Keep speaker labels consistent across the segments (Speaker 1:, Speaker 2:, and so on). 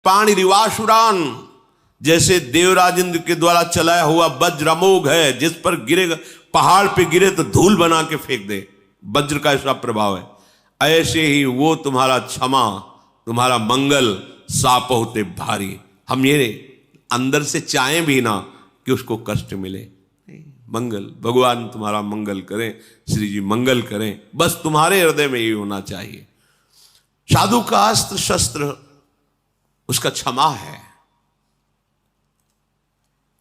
Speaker 1: पाणी रिवासुरान, जैसे देवराज इंद्र के द्वारा चलाया हुआ वज्र अमोघ है, जिस पर गिरेगा, पहाड़ पे गिरे तो धूल बना के फेंक दे, वज्र का ऐसा प्रभाव है। ऐसे ही वो तुम्हारा क्षमा, तुम्हारा मंगल साप होते भारी। हम ये अंदर से चाहें भी ना कि उसको कष्ट मिले, मंगल, भगवान तुम्हारा मंगल करें, श्री जी मंगल करें, बस तुम्हारे हृदय में ये होना चाहिए। साधु का अस्त्र शस्त्र उसका क्षमा है।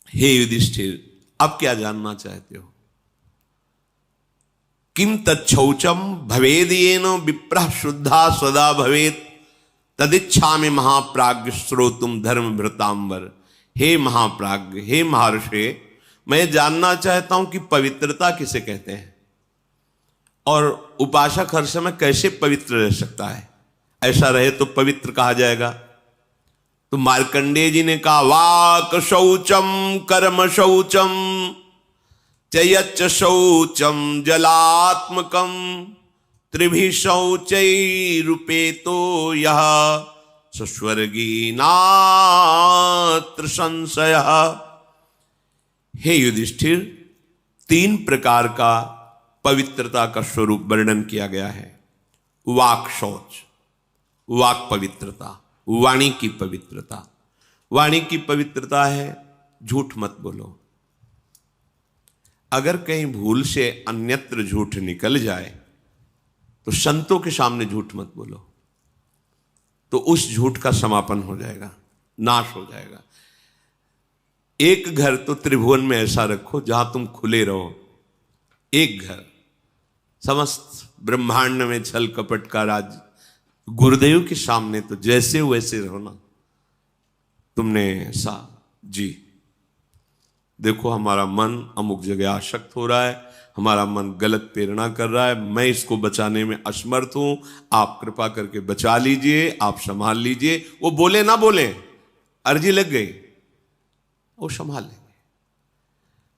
Speaker 1: हे युधिष्ठिर, अब क्या जानना चाहते हो? किम तच्छौचम भवेदेन विप्रः शुद्धा सदा भवेत तदिच्छामि महाप्राज्ञ श्रोतुम धर्म भृतांबर। हे महाप्राज्ञ, हे महर्षि, मैं जानना चाहता हूं कि पवित्रता किसे कहते हैं और उपासक हर समय कैसे पवित्र रह सकता है। ऐसा रहे तो पवित्र कहा जाएगा। तो मार्कंडेय जी ने कहा, वाक शौचम कर्म शौचम चयच्च शौचम जलात्मकम त्रिभि शौचैरुपेतो यः स्वर्गी नात्र संशयः। हे युधिष्ठिर, 3 प्रकार का पवित्रता का स्वरूप वर्णन किया गया है। वाक शौच, वाक पवित्रता, वाणी की पवित्रता। वाणी की पवित्रता है झूठ मत बोलो। अगर कहीं भूल से अन्यत्र झूठ निकल जाए तो संतों के सामने झूठ मत बोलो, तो उस झूठ का समापन हो जाएगा, नाश हो जाएगा। एक घर तो त्रिभुवन में ऐसा रखो जहां तुम खुले रहो। एक घर, समस्त ब्रह्मांड में छल कपट का राज, गुरुदेव के सामने तो जैसे वैसे रहो ना। तुमने ऐसा, जी देखो हमारा मन अमुक जगह आसक्त हो रहा है, हमारा मन गलत प्रेरणा कर रहा है, मैं इसको बचाने में असमर्थ हूं, आप कृपा करके बचा लीजिए, आप संभाल लीजिए। वो बोले ना बोले, अर्जी लग गई, वो संभाल लेंगे।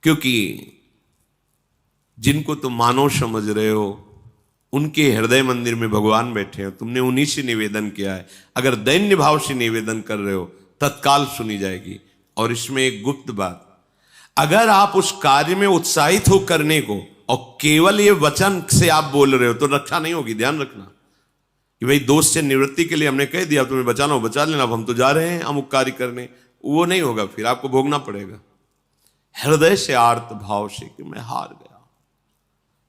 Speaker 1: क्योंकि जिनको तुम मानव समझ रहे हो उनके हृदय मंदिर में भगवान बैठे हैं, तुमने उन्हीं से निवेदन किया है। अगर दैन्य भाव से निवेदन कर रहे हो तत्काल सुनी जाएगी। और इसमें एक गुप्त बात, अगर आप उस कार्य में उत्साहित हो करने को और केवल ये वचन से आप बोल रहे हो तो रक्षा नहीं होगी। ध्यान रखना कि भाई दोष से निवृत्ति के लिए हमने कह दिया, तुम्हें बचाना हो बचा लेना, अब हम तो जा रहे हैं अमुक कार्य करने, वो नहीं होगा, फिर आपको भोगना पड़ेगा। हृदय से आर्त भाव से कि मैं हार गया।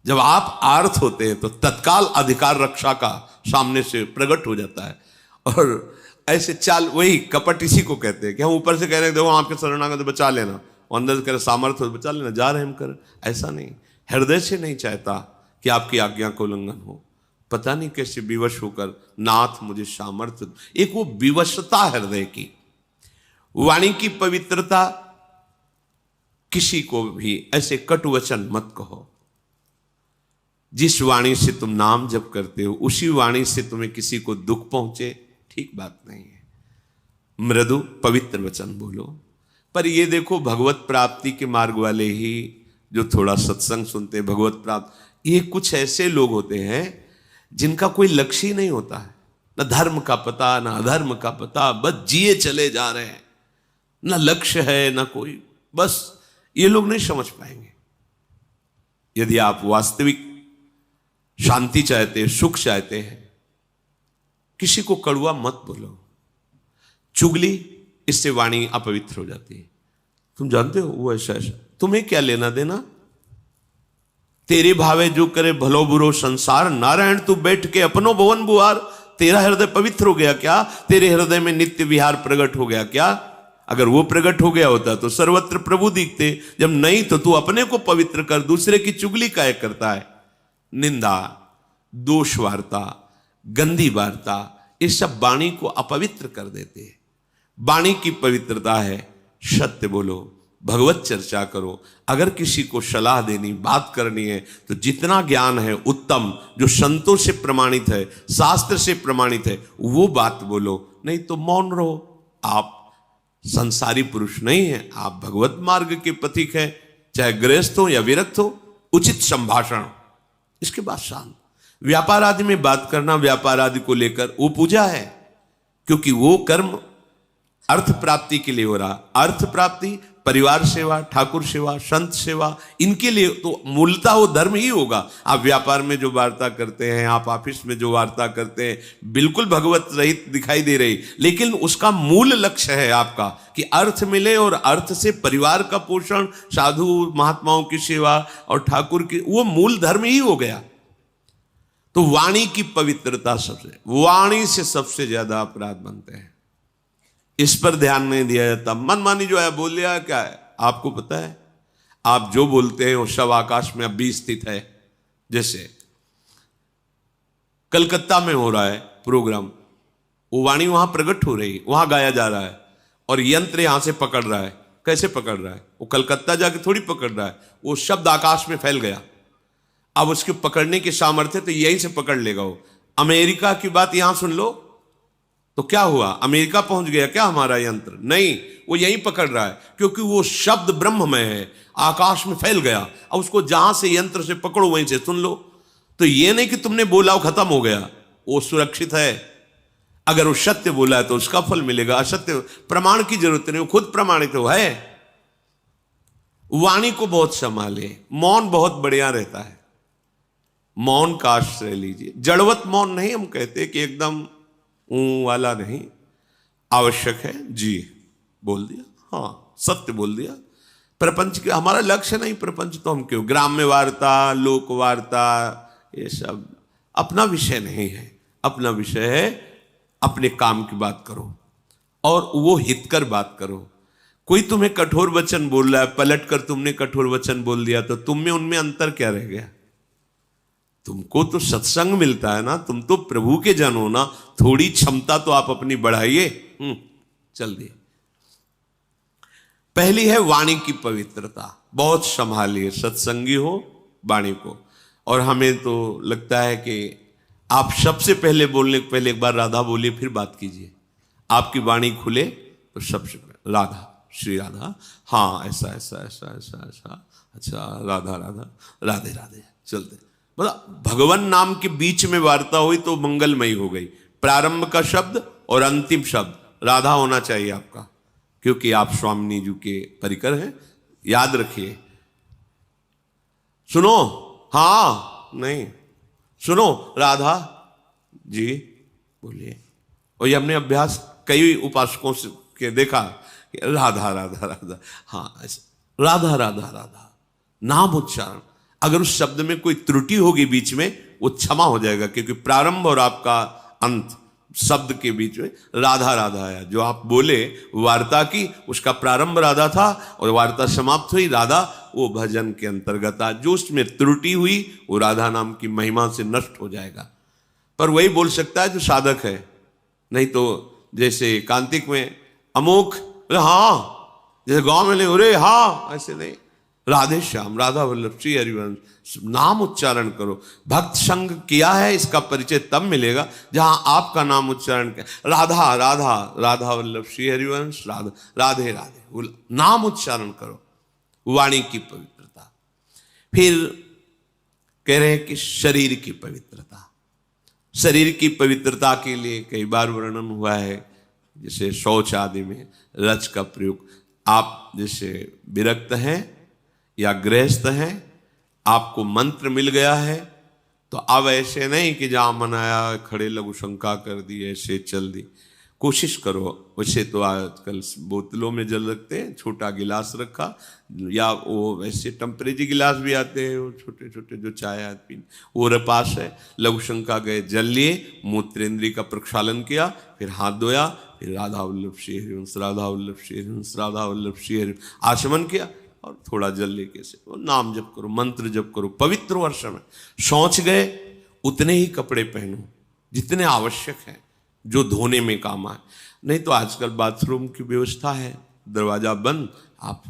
Speaker 1: जब आप आर्त होते हैं तो तत्काल अधिकार रक्षा का सामने से प्रकट हो जाता है। और ऐसे चाल, वही कपट इसी को कहते हैं कि हम ऊपर से कह रहे हैं देखो आपके शरणागत तो बचा लेना, और अंदर से कह रहे सामर्थ्य हो बचा लेना, जा रहे हम कर। ऐसा नहीं, हृदय से नहीं चाहता कि आपकी आज्ञा का उल्लंघन हो। पता नहीं कैसे विवश होकर, नाथ मुझे सामर्थ्य, एक वो विवशता हृदय की। वाणी की पवित्रता, किसी को भी ऐसे कटु वचन मत कहो। जिस वाणी से तुम नाम जप करते हो उसी वाणी से तुम्हें किसी को दुख पहुंचे, ठीक बात नहीं है। मृदु पवित्र वचन बोलो। पर ये देखो, भगवत प्राप्ति के मार्ग वाले ही जो थोड़ा सत्संग सुनते हैं, भगवत प्राप्त, ये कुछ ऐसे लोग होते हैं जिनका कोई लक्ष्य ही नहीं होता है, न धर्म का पता न अधर्म का पता, बस जिए चले जा रहे हैं, न लक्ष्य है न कोई, बस ये लोग नहीं समझ पाएंगे। यदि आप वास्तविक शांति चाहते हैं, सुख चाहते हैं, किसी को कड़वा मत बोलो। चुगली, इससे वाणी अपवित्र हो जाती है। तुम जानते हो वो ऐसा ऐसा, तुम्हें क्या लेना देना, तेरे भावे जो करे भलो बुरो संसार, नारायण तू बैठ के अपनो भवन बुहार। तेरा हृदय पवित्र हो गया क्या? तेरे हृदय में नित्य विहार प्रकट हो गया क्या? अगर वो प्रकट हो गया होता तो सर्वत्र प्रभु दिखते। जब नहीं तो तू अपने को पवित्र कर, दूसरे की चुगली काहे करता है? निंदा, दोष वार्ता, गंदी वार्ता, ये सब वाणी को अपवित्र कर देते हैं। वाणी की पवित्रता है सत्य बोलो, भगवत चर्चा करो। अगर किसी को सलाह देनी, बात करनी है तो जितना ज्ञान है उत्तम, जो संतों से प्रमाणित है, शास्त्र से प्रमाणित है, वो बात बोलो। नहीं तो मौन रहो। आप संसारी पुरुष नहीं है, आप भगवत मार्ग के पथिक हैं, चाहे गृहस्थ हो या विरक्त हो। उचित संभाषण, इसके बाद शांत। व्यापार आदि में बात करना, व्यापार आदि को लेकर वो पूजा है, क्योंकि वो कर्म अर्थ प्राप्ति के लिए हो रहा। अर्थ प्राप्ति, परिवार सेवा, ठाकुर सेवा, संत सेवा, इनके लिए तो मूलतः वो धर्म ही होगा। आप व्यापार में जो वार्ता करते हैं, आप ऑफिस में जो वार्ता करते हैं, बिल्कुल भगवत रहित दिखाई दे रही, लेकिन उसका मूल लक्ष्य है आपका कि अर्थ मिले, और अर्थ से परिवार का पोषण, साधु महात्माओं की सेवा और ठाकुर की, वो मूल धर्म ही हो गया। तो वाणी की पवित्रता सबसे, वाणी से सबसे ज्यादा अपराध बनते हैं, इस पर ध्यान नहीं दिया जाता। मनमानी जो है बोल लिया, क्या है आपको पता है? आप जो बोलते हैं वो सब आकाश में अभी स्थित है। जैसे कलकत्ता में हो रहा है प्रोग्राम, वो वाणी वहां प्रकट हो रही, वहां गाया जा रहा है, और यंत्र यहां से पकड़ रहा है। कैसे पकड़ रहा है? वो कलकत्ता जाके थोड़ी पकड़ रहा है, वो शब्द आकाश में फैल गया। अब उसके पकड़ने की सामर्थ्य तो यहीं से पकड़ लेगा वो। अमेरिका की बात यहां सुन लो, तो क्या हुआ? अमेरिका पहुंच गया क्या हमारा यंत्र? नहीं, वो यहीं पकड़ रहा है, क्योंकि वो शब्द ब्रह्ममय है, आकाश में फैल गया। अब उसको जहां से यंत्र से पकड़ो वहीं से सुन लो। तो ये नहीं कि तुमने बोला वो खत्म हो गया, वो सुरक्षित है। अगर वो सत्य बोला है तो उसका फल मिलेगा, असत्य प्रमाण की जरूरत नहीं, वो खुद प्रमाणित है। वाणी को बहुत संभाले, मौन बहुत बढ़िया रहता है। मौन का आश्रय लीजिए, जड़वत मौन नहीं हम कहते कि एकदम वाला नहीं, आवश्यक है जी, बोल दिया, हाँ सत्य बोल दिया। प्रपंच के हमारा लक्ष्य नहीं, प्रपंच तो हम क्यों, ग्राम्य वार्ता, लोक वार्ता, ये सब अपना विषय नहीं है। अपना विषय है अपने काम की बात करो, और वो हितकर बात करो। कोई तुम्हें कठोर वचन बोल रहा है, पलट कर तुमने कठोर वचन बोल दिया, तो तुम में उनमें अंतर क्या रह गया? तुमको तो सत्संग मिलता है ना, तुम तो प्रभु के जन हो ना, थोड़ी क्षमता तो आप अपनी बढ़ाइए। चल दिए। पहली है वाणी की पवित्रता, बहुत संभालिए, सत्संगी हो वाणी को। और हमें तो लगता है कि आप सबसे पहले बोलने के पहले एक बार राधा बोलिए, फिर बात कीजिए। आपकी वाणी खुले तो सबसे पहले राधा, श्री राधा, हाँ ऐसा ऐसा ऐसा ऐसा ऐसा, अच्छा राधा राधा, राधे राधे, चलते। मतलब भगवान नाम के बीच में वार्ता हुई तो मंगलमयी हो गई। प्रारंभ का शब्द और अंतिम शब्द राधा होना चाहिए आपका, क्योंकि आप स्वामिनी जी के परिकर हैं। याद रखिए, सुनो, हाँ नहीं, सुनो राधा जी बोलिए। और ये हमने अभ्यास कई उपासकों से के देखा कि राधा राधा राधा, हाँ ऐसा राधा राधा राधा, नाम उच्चारण। अगर उस शब्द में कोई त्रुटि होगी बीच में, वो क्षमा हो जाएगा, क्योंकि प्रारंभ और आपका अंत शब्द के बीच में राधा राधा आया। जो आप बोले वार्ता की, उसका प्रारंभ राधा था और वार्ता समाप्त हुई राधा, वो भजन के अंतर्गत आ। जो उसमें त्रुटि हुई वो राधा नाम की महिमा से नष्ट हो जाएगा। पर वही बोल सकता है जो साधक है, नहीं तो जैसे कांतिक में अमोक, हाँ, जैसे गांव में नहीं, अरे हाँ, ऐसे नहीं। राधे श्याम, राधा वल्लभ, श्री हरिवंश, नाम उच्चारण करो। भक्त संग किया है, इसका परिचय तब मिलेगा जहां आपका नाम उच्चारण किया। राधा राधा, राधा वल्लभ, श्री हरिवंश, राधा राधे राधे, नाम उच्चारण करो। वाणी की पवित्रता। फिर कह रहे हैं कि शरीर की पवित्रता। शरीर की पवित्रता के लिए कई बार वर्णन हुआ है, जैसे शौच आदि में रज का प्रयोग। आप जैसे विरक्त हैं या गृहस्थ हैं, आपको मंत्र मिल गया है, तो अब ऐसे नहीं कि जहां मनाया खड़े लघु शंका कर दी, ऐसे चल दी। कोशिश करो। वैसे तो आजकल बोतलों में जल रखते हैं, छोटा गिलास रखा, या वो वैसे टेम्परेरी गिलास भी आते हैं, वो छोटे छोटे जो चाय आती, वो पास है। लघु शंका गए, जल लिए, मूत्रेंद्रिय का प्रक्षालन किया, फिर हाथ धोया, फिर राधा वल्लभ श्री हरिवंश, राधा वल्लभ श्री हरिवंश, राधा वल्लभ श्री हरिवंश आचमन किया, और थोड़ा जल लेके से वो नाम जप करो, मंत्र जप करो, पवित्र वर्ष में। शौच गए, उतने ही कपड़े पहनो जितने आवश्यक हैं, जो धोने में काम आए। नहीं तो आजकल बाथरूम की व्यवस्था है, दरवाजा बंद, आप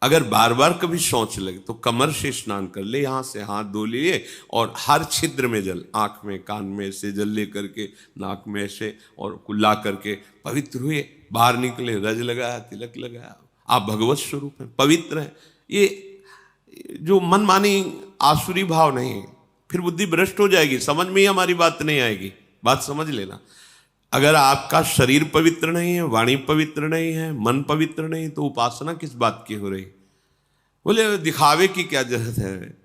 Speaker 1: अगर बार बार कभी शौच लगे तो कमर से स्नान कर ले, यहाँ से हाथ धो लिए, और हर छिद्र में जल, आंख में कान में से जल ले करके, नाक में से, और कुल्ला करके पवित्र हुए, बाहर निकले, रज लगाया, तिलक लगाया, आप भगवत स्वरूप हैं, पवित्र हैं। ये जो मनमानी आसुरी भाव नहीं, फिर बुद्धि भ्रष्ट हो जाएगी, समझ में ही हमारी बात नहीं आएगी। बात समझ लेना। अगर आपका शरीर पवित्र नहीं है, वाणी पवित्र नहीं है, मन पवित्र नहीं, तो उपासना किस बात की हो रही? बोले दिखावे की क्या जरूरत है?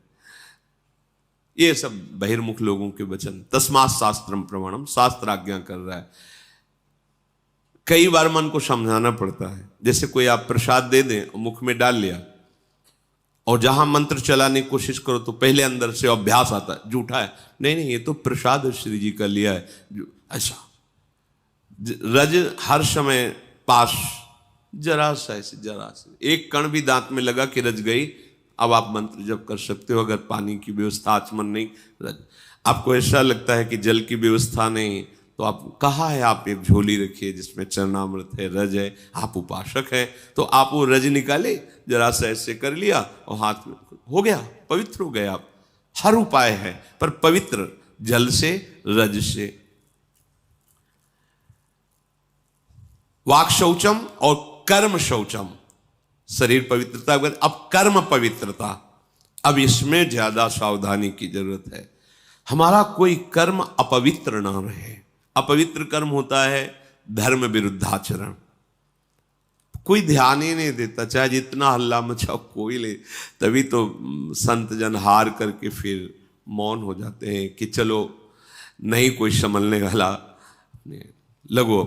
Speaker 1: ये सब बहिर्मुख लोगों के वचन। तस्मात् शास्त्रम प्रमाणम, शास्त्र आज्ञा कर रहा है। कई बार मन को समझाना पड़ता है। जैसे कोई आप प्रसाद दे दें और मुख में डाल लिया, और जहां मंत्र चलाने की कोशिश करो तो पहले अंदर से अभ्यास आता है, झूठा है, नहीं नहीं ये तो प्रसाद श्री जी का लिया है, ऐसा रज हर समय पास, जरा सा ऐसे, जरा सा एक कण भी दांत में लगा कि रज गई। अब आप मंत्र जप कर सकते हो। अगर पानी की व्यवस्था आचमन नहीं, रज आपको ऐसा लगता है कि जल की व्यवस्था नहीं, तो आप कहा है आप एक झोली रखिए जिसमें चरणामृत है, रज है, आप उपासक हैं, तो आप वो रज निकाले, जरा सा ऐसे कर लिया और हाथ में हो गया, पवित्र हो गए आप। हर उपाय है, पर पवित्र जल से, रज से। वाक शौचम और कर्म शौचम, शरीर पवित्रता। अब कर्म पवित्रता, अब इसमें ज्यादा सावधानी की जरूरत है। हमारा कोई कर्म अपवित्र ना रहे। अपवित्र कर्म होता है धर्म विरुद्धाचरण। कोई ध्यान ही नहीं देता, चाहे जितना हल्ला मचाओ कोई ले, तभी तो संत जन हार करके फिर मौन हो जाते हैं कि चलो नहीं कोई संभलने वाला, लगो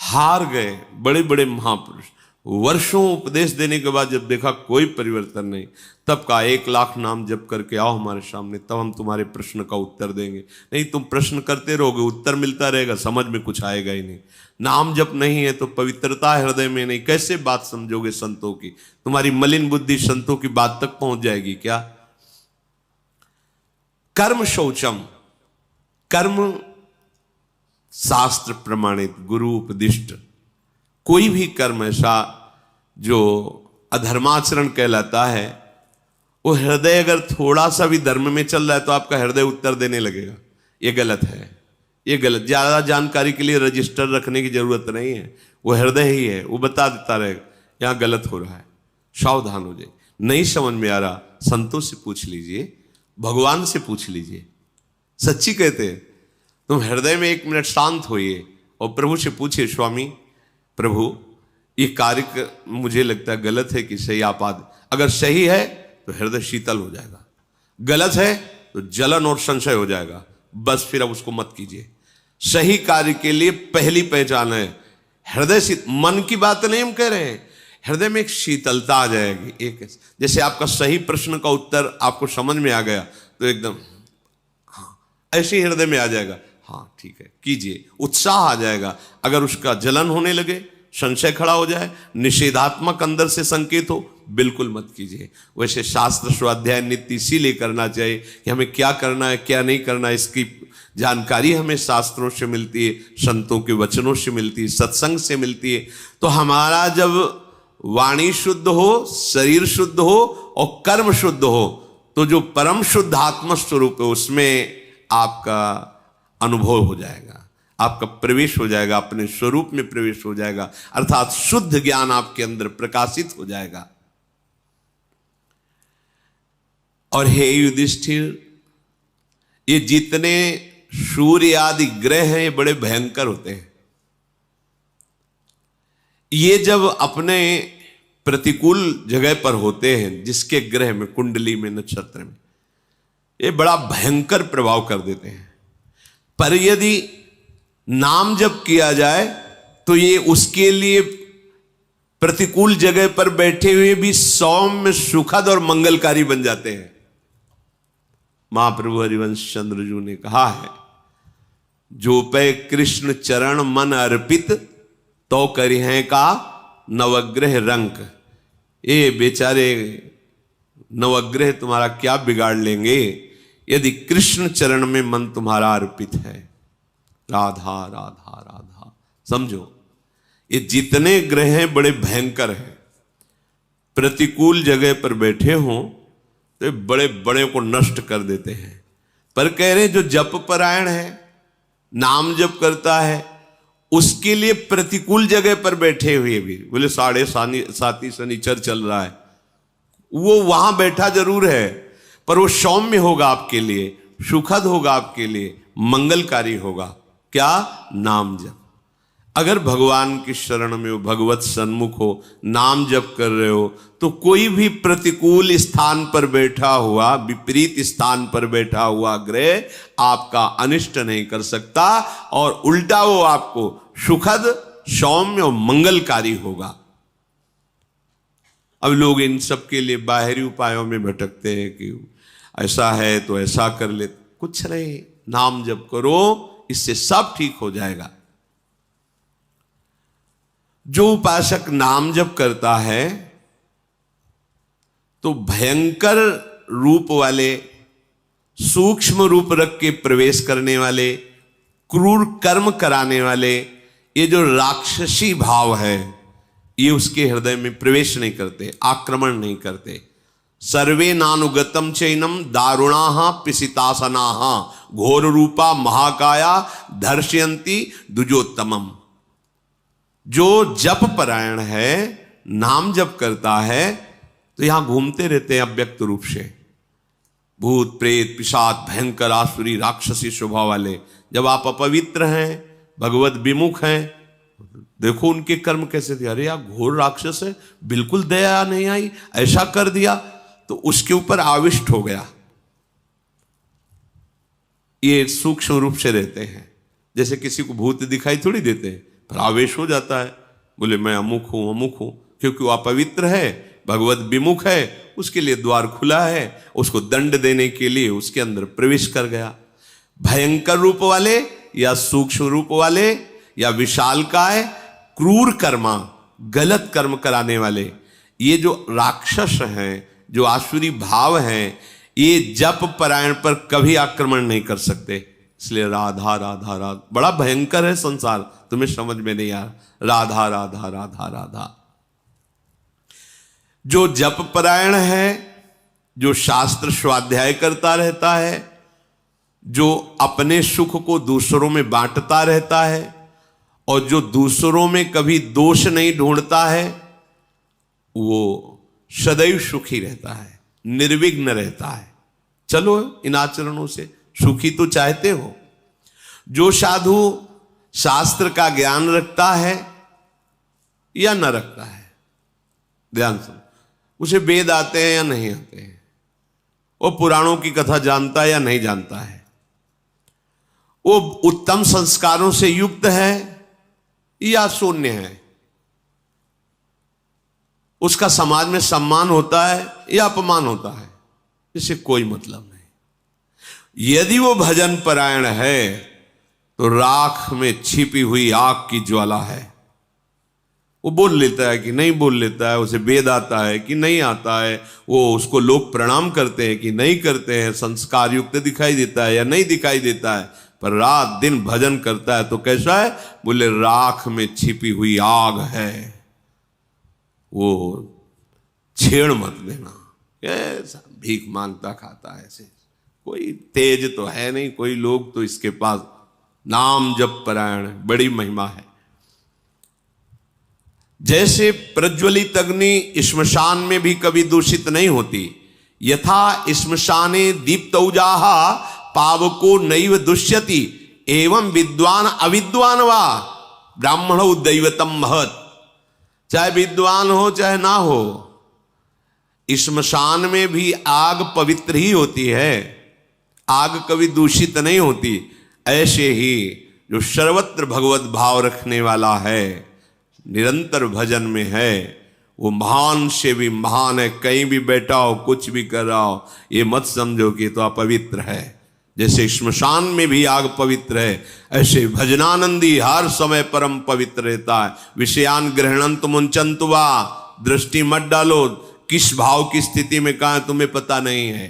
Speaker 1: हार गए। बड़े बड़े महापुरुष वर्षों उपदेश देने के बाद जब देखा कोई परिवर्तन नहीं, तब का 1,00,000 नाम जप करके आओ हमारे सामने, तब हम तुम्हारे प्रश्न का उत्तर देंगे। नहीं तुम प्रश्न करते रहोगे, उत्तर मिलता रहेगा, समझ में कुछ आएगा ही नहीं। नाम जप नहीं है तो पवित्रता हृदय में नहीं, कैसे बात समझोगे संतों की? तुम्हारी मलिन बुद्धि संतों की बात तक पहुंच जाएगी क्या? कर्म शौचम, कर्म शास्त्र प्रमाणित, गुरु उपदिष्ट। कोई भी कर्म ऐसा जो अधर्माचरण कहलाता है, वो हृदय अगर थोड़ा सा भी धर्म में चल रहा है तो आपका हृदय उत्तर देने लगेगा। ये गलत है, ये गलत। ज्यादा जानकारी के लिए रजिस्टर रखने की जरूरत नहीं है, वो हृदय ही है, वो बता देता रहेगा यहां गलत हो रहा है, सावधान हो जाए। नहीं समझ में आ रहा, संतों से पूछ लीजिए, भगवान से पूछ लीजिए। सच्ची कहते हैं, तुम हृदय में 1 मिनट शांत होइए और प्रभु से पूछिए, स्वामी प्रभु ये कार्य मुझे लगता है गलत है कि सही, आप अगर सही है तो हृदय शीतल हो जाएगा, गलत है तो जलन और संशय हो जाएगा। बस फिर अब उसको मत कीजिए। सही कार्य के लिए पहली पहचान है हृदय शीत। मन की बात नहीं हम कह रहे हैं, हृदय में एक शीतलता आ जाएगी। एक जैसे आपका सही प्रश्न का उत्तर आपको समझ में आ गया तो एकदम हाँ, ऐसे ही हृदय में आ जाएगा, हाँ ठीक है कीजिए, उत्साह आ जाएगा। अगर उसका जलन होने लगे, संशय खड़ा हो जाए, निषेधात्मक अंदर से संकेत हो, बिल्कुल मत कीजिए। वैसे शास्त्र स्वाध्याय नित्य इसीलिए करना चाहिए कि हमें क्या करना है क्या नहीं करना है, इसकी जानकारी हमें शास्त्रों से मिलती है, संतों के वचनों से मिलती है, सत्संग से मिलती है। तो हमारा जब वाणी शुद्ध हो, शरीर शुद्ध हो और कर्म शुद्ध हो, तो जो परम शुद्ध आत्म स्वरूप है उसमें आपका अनुभव हो जाएगा, आपका प्रवेश हो जाएगा, अपने स्वरूप में प्रवेश हो जाएगा, अर्थात शुद्ध ज्ञान आपके अंदर प्रकाशित हो जाएगा। और हे युधिष्ठिर, ये जितने सूर्य आदि ग्रह हैं ये बड़े भयंकर होते हैं। ये जब अपने प्रतिकूल जगह पर होते हैं, जिसके ग्रह में, कुंडली में, नक्षत्र में, ये बड़ा भयंकर प्रभाव कर देते हैं। पर यदि नाम जप किया जाए तो ये उसके लिए प्रतिकूल जगह पर बैठे हुए भी सौम्य, सुखद और मंगलकारी बन जाते हैं। महाप्रभु हरिवंश चंद्र जी ने कहा है, जो पे कृष्ण चरण मन अर्पित तो करिहे का नवग्रह रंक। ये बेचारे नवग्रह तुम्हारा क्या बिगाड़ लेंगे यदि कृष्ण चरण में मन तुम्हारा अर्पित है। राधा राधा राधा, समझो ये जितने ग्रह हैं बड़े भयंकर हैं। प्रतिकूल जगह पर बैठे हों तो बड़े बड़े को नष्ट कर देते हैं। पर कह रहे जो जप परायण है, नाम जप करता है, उसके लिए प्रतिकूल जगह पर बैठे हुए भी, बोले 7.5 शनिचर चल रहा है, वो वहां बैठा जरूर है, पर वो सौम्य होगा आपके लिए, सुखद होगा आपके लिए, मंगलकारी होगा। क्या? नाम जप। अगर भगवान की शरण में हो, भगवत सन्मुख हो, नाम जप कर रहे हो, तो कोई भी प्रतिकूल स्थान पर बैठा हुआ, विपरीत स्थान पर बैठा हुआ ग्रह आपका अनिष्ट नहीं कर सकता, और उल्टा वो आपको सुखद, सौम्य और मंगलकारी होगा। अब लोग इन सब के लिए बाहरी उपायों में भटकते हैं कि ऐसा है तो ऐसा कर ले। कुछ नहीं, नाम जप करो, इससे सब ठीक हो जाएगा। जो उपासक नाम जप करता है तो भयंकर रूप वाले, सूक्ष्म रूप रख के प्रवेश करने वाले, क्रूर कर्म कराने वाले, ये जो राक्षसी भाव है, ये उसके हृदय में प्रवेश नहीं करते, आक्रमण नहीं करते। सर्वे नानुगतम चैनम दारुणाहा पिसितासनाहा घोर रूपा महाकाया धर्षयंती द्विजोत्तमम। जो जप परायण है, नाम जप करता है, तो यहां घूमते रहते हैं अव्यक्त रूप से भूत प्रेत पिशाच भयंकर आसुरी राक्षसी स्वभाव वाले। जब आप अपवित्र हैं, भगवत विमुख हैं, देखो उनके कर्म कैसे थे। अरे यार घोर राक्षस है, बिल्कुल दया नहीं आई, ऐसा कर दिया, तो उसके ऊपर आविष्ट हो गया। ये सूक्ष्म रूप से रहते हैं। जैसे किसी को भूत दिखाई थोड़ी देते हैं, पर आवेश हो जाता है, बोले मैं अमुक हूं, क्योंकि वो अपवित्र है, भगवत विमुख है, उसके लिए द्वार खुला है, उसको दंड देने के लिए उसके अंदर प्रवेश कर गया। भयंकर रूप वाले या सूक्ष्म रूप वाले या विशालकाय क्रूर कर्मा, गलत कर्म कराने वाले, ये जो राक्षस हैं, जो आसुरी भाव हैं, ये जप परायण पर कभी आक्रमण नहीं कर सकते। इसलिए राधा राधा राधा बड़ा भयंकर है संसार, तुम्हें समझ में नहीं आ रहा। राधा राधा राधा राधा। जो जप परायण है, जो शास्त्र स्वाध्याय करता रहता है, जो अपने सुख को दूसरों में बांटता रहता है, और जो दूसरों में कभी दोष नहीं ढूंढता है, वो सदैव सुखी रहता है, निर्विघ्न रहता है। चलो इन आचरणों से सुखी तो चाहते हो। जो साधु शास्त्र का ज्ञान रखता है या न रखता है, ध्यान सुनो, उसे वेद आते हैं या नहीं आते हैं, वो पुराणों की कथा जानता है या नहीं जानता है, वो उत्तम संस्कारों से युक्त है या शून्य है, उसका समाज में सम्मान होता है या अपमान होता है, इससे कोई मतलब नहीं। यदि वो भजन परायण है तो राख में छिपी हुई आग की ज्वाला है। वो बोल लेता है कि नहीं बोल लेता है, उसे वेद आता है कि नहीं आता है, वो उसको लोग प्रणाम करते हैं कि नहीं करते हैं, संस्कार युक्त दिखाई देता है या नहीं दिखाई देता है, पर रात दिन भजन करता है तो कैसा है? बोले राख में छिपी हुई आग है, वो छेड़ मत देना। ऐसा भीख मांगता खाता है, ऐसे कोई तेज तो है नहीं, कोई लोग तो इसके पास नाम जप परायण, बड़ी महिमा है। जैसे प्रज्वलित अग्नि श्मशान में भी कभी दूषित नहीं होती, यथा श्मशाने दीप्तौजाः पावको नैव दुष्यति, एवं विद्वान अविद्वान वा ब्राह्मणो दैवतम महत्। चाहे विद्वान हो चाहे ना हो, श्मशान में भी आग पवित्र ही होती है, आग कभी दूषित नहीं होती। ऐसे ही जो सर्वत्र भगवत भाव रखने वाला है, निरंतर भजन में है, वो महान से भी महान है। कहीं भी बैठा हो, कुछ भी कर रहा हो, ये मत समझो कि तो अपवित्र है। जैसे श्मशान में भी आग पवित्र है, ऐसे भजनानंदी हर समय परम पवित्र रहता है। विषयान ग्रहणंत मुंचंत वा, दृष्टि मत डालो, किस भाव की स्थिति में कहाँ तुम्हें पता नहीं है।